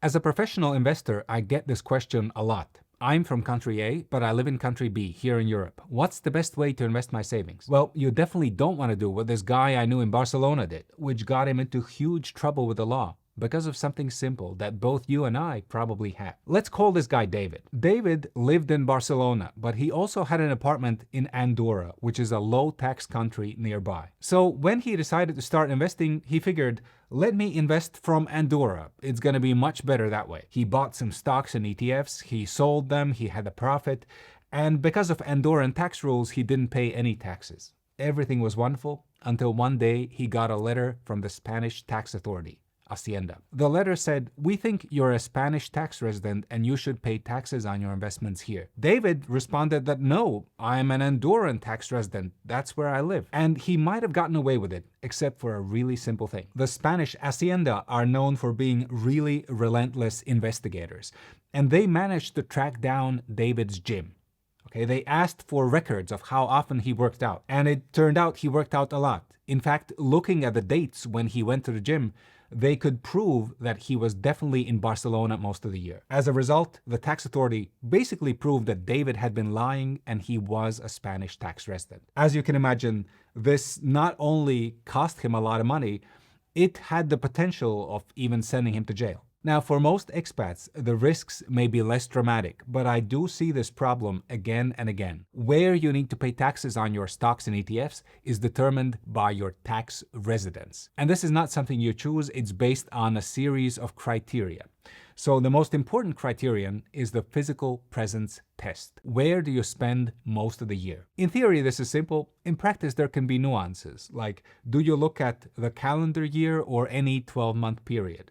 As a professional investor, I get this question a lot. I'm from country A, but I live in country B here in Europe. What's the best way to invest my savings? Well, you definitely don't want to do what this guy I knew in Barcelona did, which got him into huge trouble with the law because of something simple that both you and I probably have. Let's call this guy David. David lived in Barcelona, but he also had an apartment in Andorra, which is a low-tax country nearby. So when he decided to start investing, he figured, let me invest from Andorra. It's going to be much better that way. He bought some stocks and ETFs, he sold them, he had a profit, and because of Andorran tax rules, he didn't pay any taxes. Everything was wonderful until one day he got a letter from the Spanish tax authority, Hacienda. The letter said, we think you're a Spanish tax resident and you should pay taxes on your investments here. David responded that no, I'm an Andorran tax resident. That's where I live. And he might have gotten away with it, except for a really simple thing. The Spanish Hacienda are known for being really relentless investigators. And they managed to track down David's gym. Okay, they asked for records of how often he worked out. And it turned out he worked out a lot. In fact, looking at the dates when he went to the gym, they could prove that he was definitely in Barcelona most of the year. As a result, the tax authority basically proved that David had been lying and he was a Spanish tax resident. As you can imagine, this not only cost him a lot of money, it had the potential of even sending him to jail. Now, for most expats, the risks may be less dramatic, but I do see this problem again and again. Where you need to pay taxes on your stocks and ETFs is determined by your tax residence. And this is not something you choose, it's based on a series of criteria. So the most important criterion is the physical presence test. Where do you spend most of the year? In theory, this is simple. In practice, there can be nuances, like do you look at the calendar year or any 12-month period?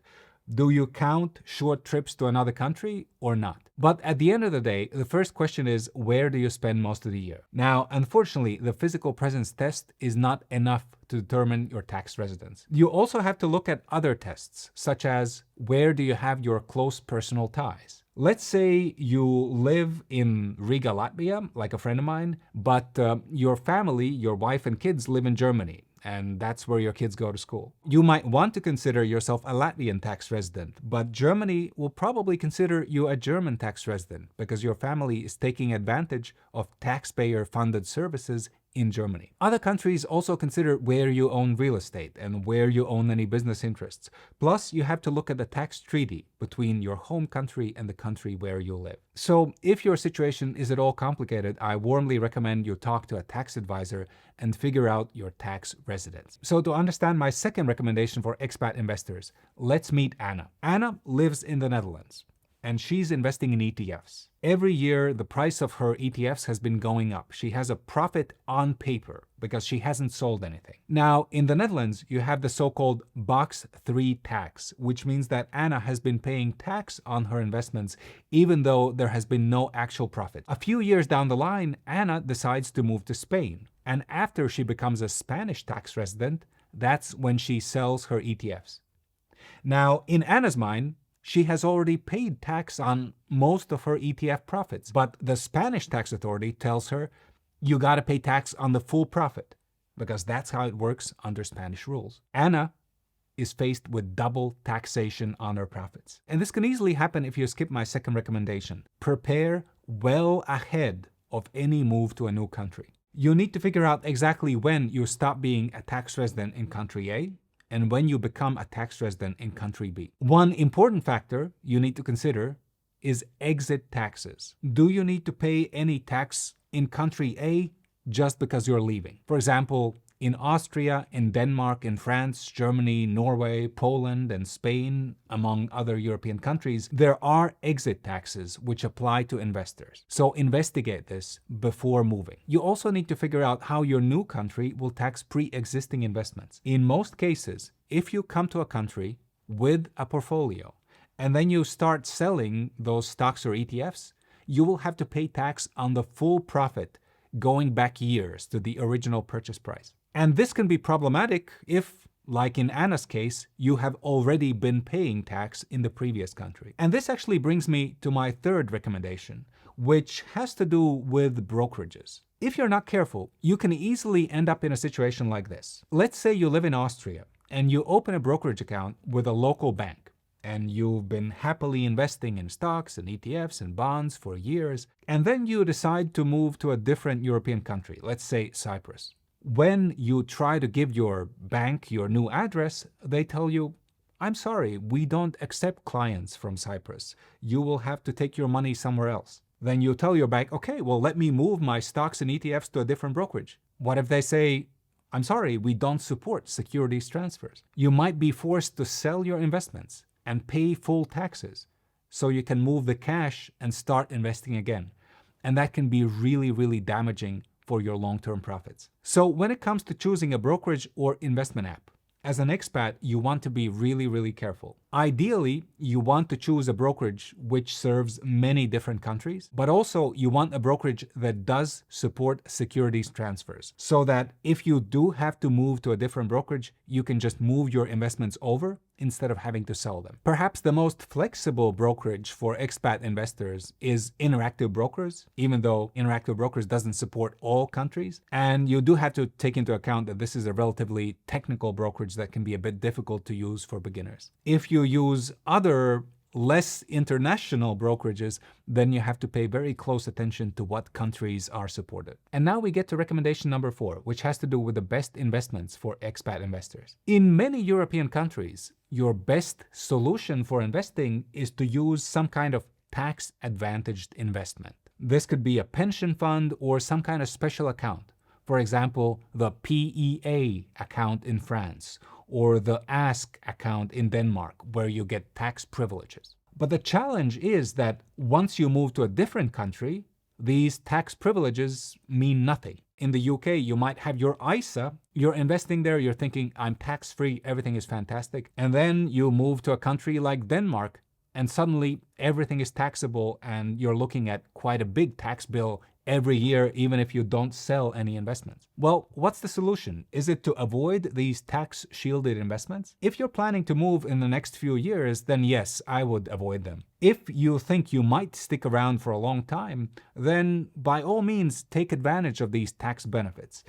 Do you count short trips to another country or not? But at the end of the day, the first question is, where do you spend most of the year? Now, unfortunately, the physical presence test is not enough to determine your tax residence. You also have to look at other tests, such as where do you have your close personal ties? Let's say you live in Riga, Latvia, like a friend of mine, but your family, your wife and kids live in Germany. And that's where your kids go to school. You might want to consider yourself a Latvian tax resident, but Germany will probably consider you a German tax resident because your family is taking advantage of taxpayer-funded services in Germany. Other countries also consider where you own real estate and where you own any business interests. Plus, you have to look at the tax treaty between your home country and the country where you live. So if your situation is at all complicated, I warmly recommend you talk to a tax advisor and figure out your tax residence. So to understand my second recommendation for expat investors, let's meet Anna. Anna lives in the Netherlands, and she's investing in ETFs. Every year, the price of her ETFs has been going up. She has a profit on paper because she hasn't sold anything. Now, in the Netherlands, you have the so-called Box 3 tax, which means that Anna has been paying tax on her investments even though there has been no actual profit. A few years down the line, Anna decides to move to Spain. And after she becomes a Spanish tax resident, that's when she sells her ETFs. Now, in Anna's mind, she has already paid tax on most of her ETF profits, but the Spanish tax authority tells her, you gotta pay tax on the full profit, because that's how it works under Spanish rules. Anna is faced with double taxation on her profits. And this can easily happen if you skip my second recommendation. Prepare well ahead of any move to a new country. You need to figure out exactly when you stop being a tax resident in country A and when you become a tax resident in country B. One important factor you need to consider is exit taxes. Do you need to pay any tax in country A just because you're leaving? For example, in Austria, in Denmark, in France, Germany, Norway, Poland, and Spain, among other European countries, there are exit taxes which apply to investors. So investigate this before moving. You also need to figure out how your new country will tax pre-existing investments. In most cases, if you come to a country with a portfolio and then you start selling those stocks or ETFs, you will have to pay tax on the full profit going back years to the original purchase price. And this can be problematic if, like in Anna's case, you have already been paying tax in the previous country. And this actually brings me to my third recommendation, which has to do with brokerages. If you're not careful, you can easily end up in a situation like this. Let's say you live in Austria and you open a brokerage account with a local bank. and you've been happily investing in stocks and ETFs and bonds for years, and then you decide to move to a different European country, let's say Cyprus. When you try to give your bank your new address, they tell you, I'm sorry, we don't accept clients from Cyprus. You will have to take your money somewhere else. Then you tell your bank, okay, well, let me move my stocks and ETFs to a different brokerage. What if they say, I'm sorry, we don't support securities transfers? You might be forced to sell your investments and pay full taxes so you can move the cash and start investing again. And that can be really, really damaging for your long-term profits. So when it comes to choosing a brokerage or investment app, as an expat, you want to be really, really careful. Ideally, you want to choose a brokerage which serves many different countries, but also you want a brokerage that does support securities transfers so that if you do have to move to a different brokerage, you can just move your investments over instead of having to sell them. Perhaps the most flexible brokerage for expat investors is Interactive Brokers, even though Interactive Brokers doesn't support all countries. And you do have to take into account that this is a relatively technical brokerage that can be a bit difficult to use for beginners. If you use other less international brokerages, then you have to pay very close attention to what countries are supported. And now we get to recommendation number 4, which has to do with the best investments for expat investors. In many European countries, your best solution for investing is to use some kind of tax-advantaged investment. This could be a pension fund or some kind of special account. For example, the PEA account in France, or the Ask account in Denmark, where you get tax privileges. But the challenge is that once you move to a different country, these tax privileges mean nothing. In the UK, you might have your ISA, you're investing there, you're thinking, I'm tax-free, everything is fantastic. And then you move to a country like Denmark, and suddenly everything is taxable, and you're looking at quite a big tax bill every year, even if you don't sell any investments. Well, what's the solution? Is it to avoid these tax-shielded investments? If you're planning to move in the next few years, then yes, I would avoid them. If you think you might stick around for a long time, then by all means, take advantage of these tax benefits.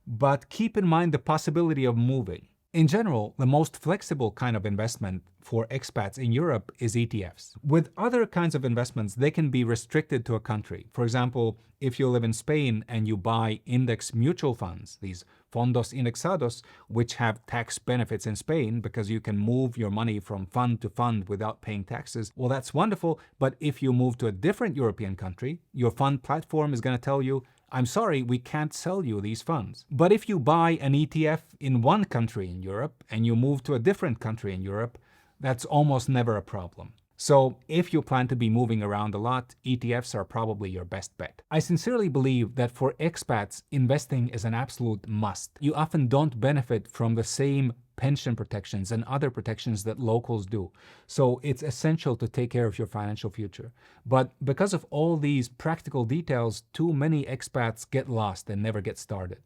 But keep in mind the possibility of moving. In general, the most flexible kind of investment for expats in Europe is ETFs. With other kinds of investments, they can be restricted to a country. For example, if you live in Spain and you buy index mutual funds, these fondos indexados, which have tax benefits in Spain because you can move your money from fund to fund without paying taxes, well, that's wonderful. But if you move to a different European country, your fund platform is going to tell you, I'm sorry, we can't sell you these funds. But if you buy an ETF in one country in Europe and you move to a different country in Europe, that's almost never a problem. So if you plan to be moving around a lot, ETFs are probably your best bet. I sincerely believe that for expats, investing is an absolute must. You often don't benefit from the same pension protections and other protections that locals do. So it's essential to take care of your financial future. But because of all these practical details, too many expats get lost and never get started.